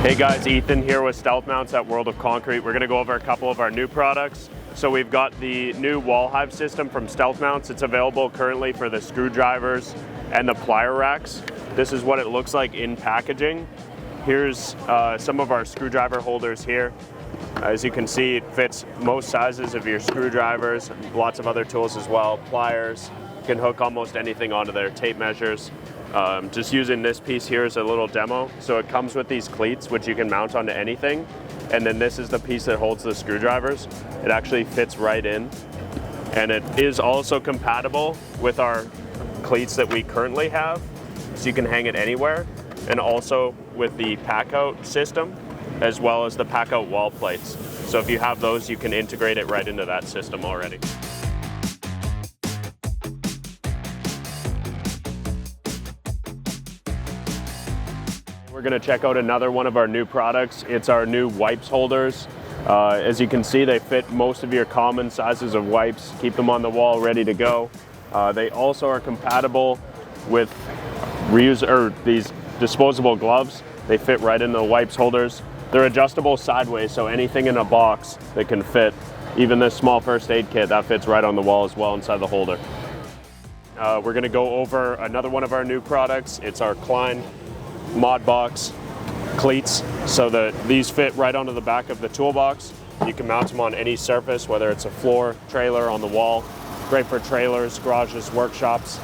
Hey guys, Ethan here with StealthMounts at World of Concrete. We're going to go over a couple of our new products. So we've got the new wall hive system from StealthMounts. It's available currently for the screwdrivers and the plier racks. This is what it looks like in packaging. Here's some of our screwdriver holders here. As you can see, it fits most sizes of your screwdrivers, lots of other tools as well, pliers. You can hook almost anything onto there, tape measures. Just using this piece here as a little demo. So it comes with these cleats, which you can mount onto anything. And then this is the piece that holds the screwdrivers. It actually fits right in. And it is also compatible with our cleats that we currently have. So you can hang it anywhere. And also with the pack out system, as well as the pack out wall plates. So if you have those, you can integrate it right into that system already. We're going to check out another one of our new products. It's our new wipes holders. As you can see, they fit most of your common sizes of wipes, keep them on the wall ready to go. They also are compatible with these disposable gloves. They fit right in the wipes holders. They're adjustable sideways, so anything in a box that can fit, even this small first aid kit, that fits right on the wall as well inside the holder. We're going to go over another one of our new products. It's our Klein Mod Box cleats. So these fit right onto the back of the toolbox. You can mount them on any surface, whether it's a floor, trailer, on the wall. Great for trailers, garages, workshops.